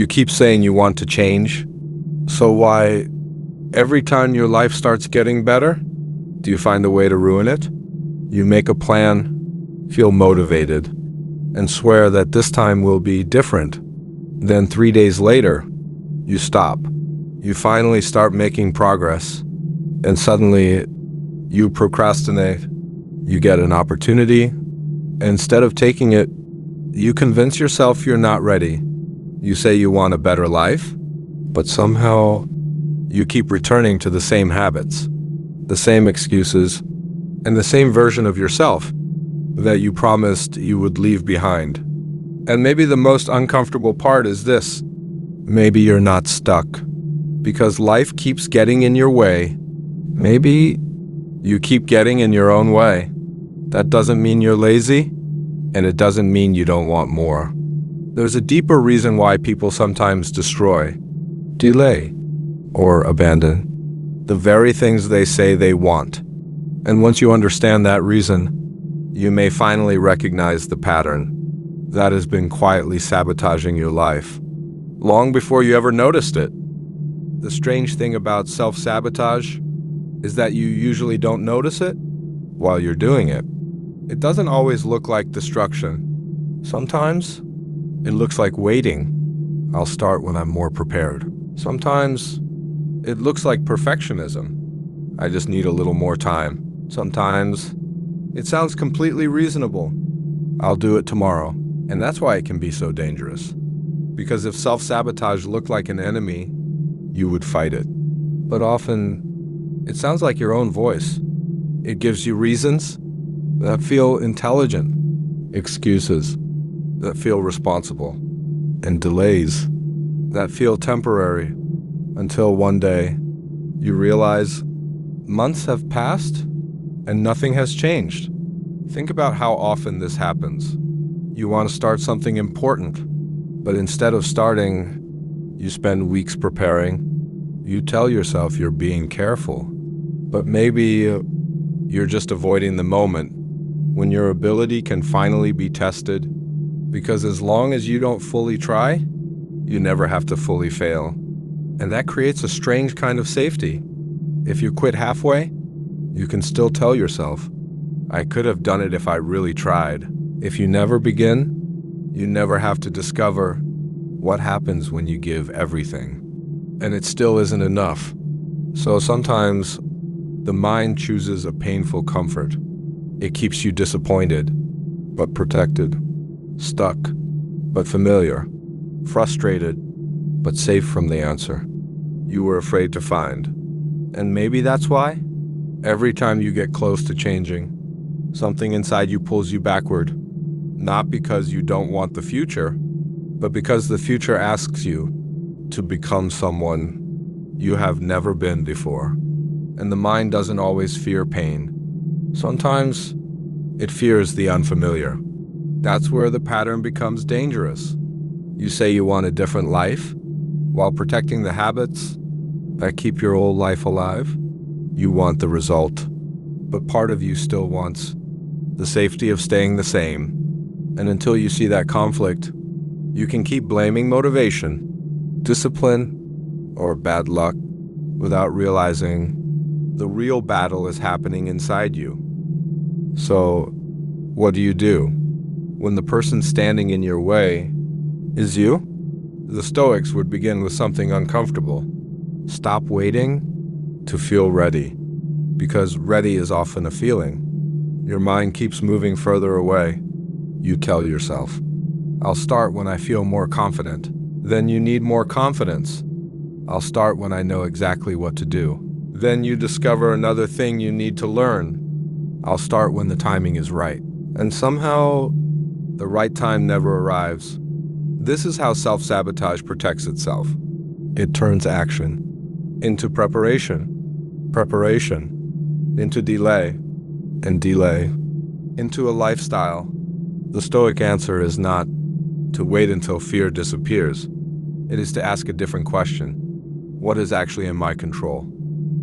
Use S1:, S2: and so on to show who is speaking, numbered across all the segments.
S1: You keep saying you want to change. So why, every time your life starts getting better, do you find a way to ruin it? You make a plan, feel motivated, and swear that this time will be different. Then 3 days later, you stop. You finally start making progress, and suddenly you procrastinate. You get an opportunity. Instead of taking it, you convince yourself you're not ready. You say you want a better life, but somehow you keep returning to the same habits, the same excuses, and the same version of yourself that you promised you would leave behind. And maybe the most uncomfortable part is this. Maybe you're not stuck because life keeps getting in your way. Maybe you keep getting in your own way. That doesn't mean you're lazy, and it doesn't mean you don't want more. There's a deeper reason why people sometimes destroy, delay, or abandon the very things they say they want. And once you understand that reason, you may finally recognize the pattern that has been quietly sabotaging your life, long before you ever noticed it. The strange thing about self-sabotage is that you usually don't notice it while you're doing it. It doesn't always look like destruction. Sometimes it looks like waiting. I'll start when I'm more prepared. Sometimes it looks like perfectionism. I just need a little more time. Sometimes it sounds completely reasonable. I'll do it tomorrow. And that's why it can be so dangerous. Because if self-sabotage looked like an enemy, you would fight it. But often, it sounds like your own voice. It gives you reasons that feel intelligent, excuses that feel responsible, and delays that feel temporary, until one day you realize months have passed and nothing has changed. Think about how often this happens. You want to start something important, but instead of starting, you spend weeks preparing. You tell yourself you're being careful, but maybe you're just avoiding the moment when your ability can finally be tested, because as long as you don't fully try, you never have to fully fail. And that creates a strange kind of safety. If you quit halfway, you can still tell yourself, I could have done it if I really tried. If you never begin, you never have to discover what happens when you give everything. And it still isn't enough. So sometimes the mind chooses a painful comfort. It keeps you disappointed, but protected, stuck, but familiar, frustrated, but safe from the answer you were afraid to find. And maybe that's why every time you get close to changing, something inside you pulls you backward. Not because you don't want the future, but because the future asks you to become someone you have never been before. And the mind doesn't always fear pain. Sometimes it fears the unfamiliar. That's where the pattern becomes dangerous. You say you want a different life while protecting the habits that keep your old life alive. You want the result, but part of you still wants the safety of staying the same. And until you see that conflict, you can keep blaming motivation, discipline, or bad luck without realizing the real battle is happening inside you. So, what do you do when the person standing in your way is you? The Stoics would begin with something uncomfortable. Stop waiting to feel ready, because ready is often a feeling. Your mind keeps moving further away. You tell yourself, I'll start when I feel more confident. Then you need more confidence. I'll start when I know exactly what to do. Then you discover another thing you need to learn. I'll start when the timing is right. And somehow, the right time never arrives. This is how self-sabotage protects itself. It turns action into preparation, preparation into delay, and delay into a lifestyle. The Stoic answer is not to wait until fear disappears. It is to ask a different question. What is actually in my control?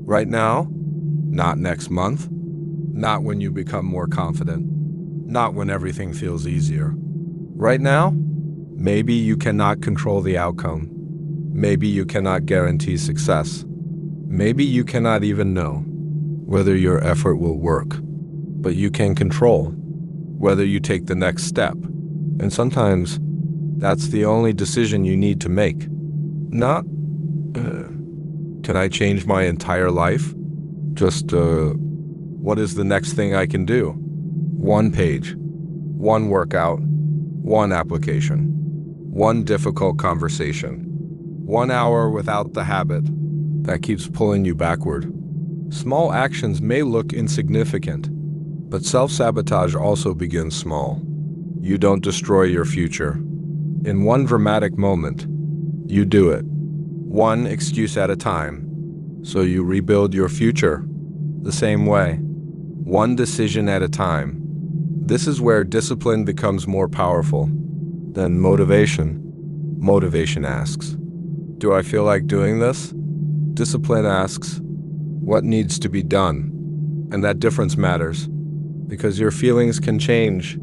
S1: Right now? Not next month? Not when you become more confident? Not when everything feels easier? Right now? Maybe you cannot control the outcome. Maybe you cannot guarantee success. Maybe you cannot even know whether your effort will work, but you can control whether you take the next step. And sometimes that's the only decision you need to make. Not, can I change my entire life? Just, what is the next thing I can do? One page, one workout, one application, one difficult conversation, 1 hour without the habit that keeps pulling you backward. Small actions may look insignificant, but self-sabotage also begins small. You don't destroy your future. In one dramatic moment, you do it. One excuse at a time. So you rebuild your future the same way. One decision at a time. This is where discipline becomes more powerful than motivation. Motivation asks, do I feel like doing this? Discipline asks, what needs to be done? And that difference matters, because your feelings can change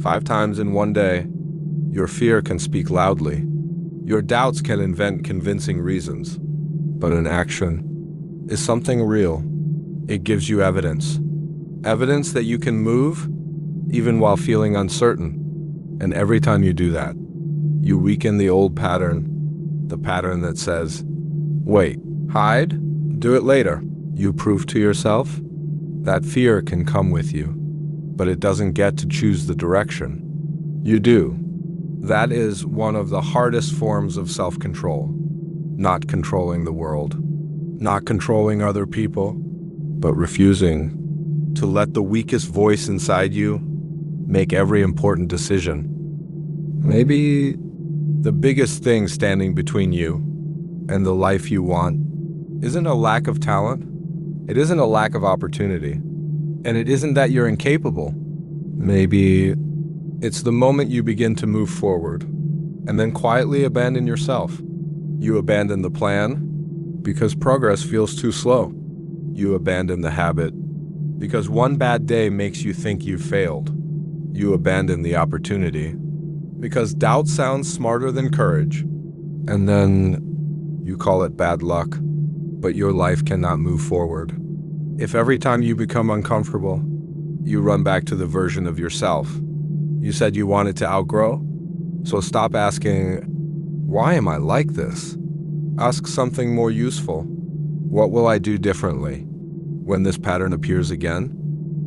S1: 5 times in one day. Your fear can speak loudly. Your doubts can invent convincing reasons. But an action is something real. It gives you evidence. Evidence that you can move even while feeling uncertain. And every time you do that, you weaken the old pattern, the pattern that says, wait, hide, do it later. You prove to yourself that fear can come with you, but it doesn't get to choose the direction. You do. That is one of the hardest forms of self-control. Not controlling the world, not controlling other people, but refusing to let the weakest voice inside you make every important decision. Maybe the biggest thing standing between you and the life you want isn't a lack of talent. It isn't a lack of opportunity. And it isn't that you're incapable. Maybe it's the moment you begin to move forward and then quietly abandon yourself. You abandon the plan because progress feels too slow. You abandon the habit because one bad day makes you think you've failed. You abandon the opportunity because doubt sounds smarter than courage. And then you call it bad luck, but your life cannot move forward. If every time you become uncomfortable, you run back to the version of yourself you said you wanted to outgrow, so stop asking, why am I like this? Ask something more useful. What will I do differently when this pattern appears again?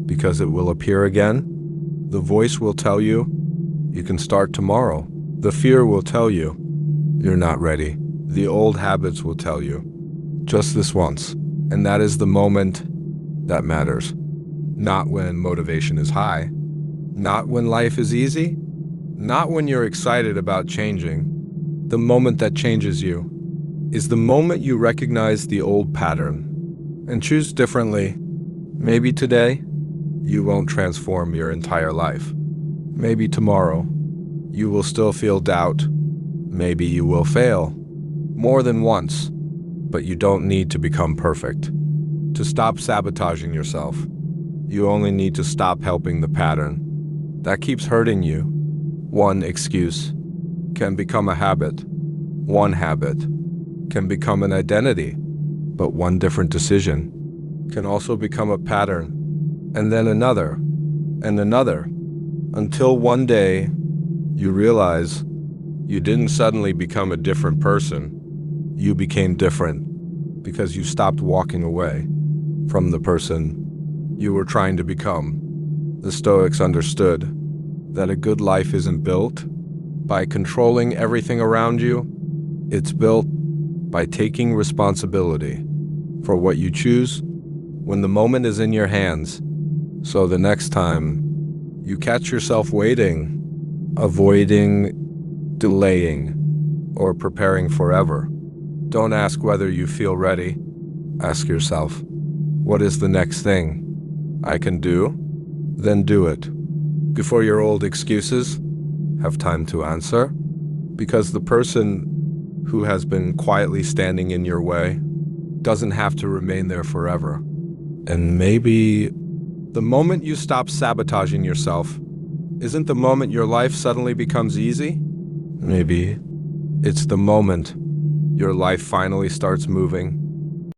S1: Because it will appear again. The voice will tell you, you can start tomorrow. The fear will tell you, you're not ready. The old habits will tell you, just this once. And that is the moment that matters. Not when motivation is high. Not when life is easy. Not when you're excited about changing. The moment that changes you is the moment you recognize the old pattern and choose differently. Maybe today, you won't transform your entire life. Maybe tomorrow, you will still feel doubt. Maybe you will fail more than once, but you don't need to become perfect. To stop sabotaging yourself, you only need to stop helping the pattern that keeps hurting you. One excuse can become a habit. One habit can become an identity, but one different decision can also become a pattern, and then another, and another, until one day you realize you didn't suddenly become a different person. You became different because you stopped walking away from the person you were trying to become. The Stoics understood that a good life isn't built by controlling everything around you. It's built by taking responsibility for what you choose when the moment is in your hands. So the next time you catch yourself waiting, avoiding, delaying, or preparing forever, don't ask whether you feel ready. Ask yourself, what is the next thing I can do? Then do it before your old excuses have time to answer. Because the person who has been quietly standing in your way doesn't have to remain there forever. And maybe the moment you stop sabotaging yourself isn't the moment your life suddenly becomes easy. Maybe it's the moment your life finally starts moving.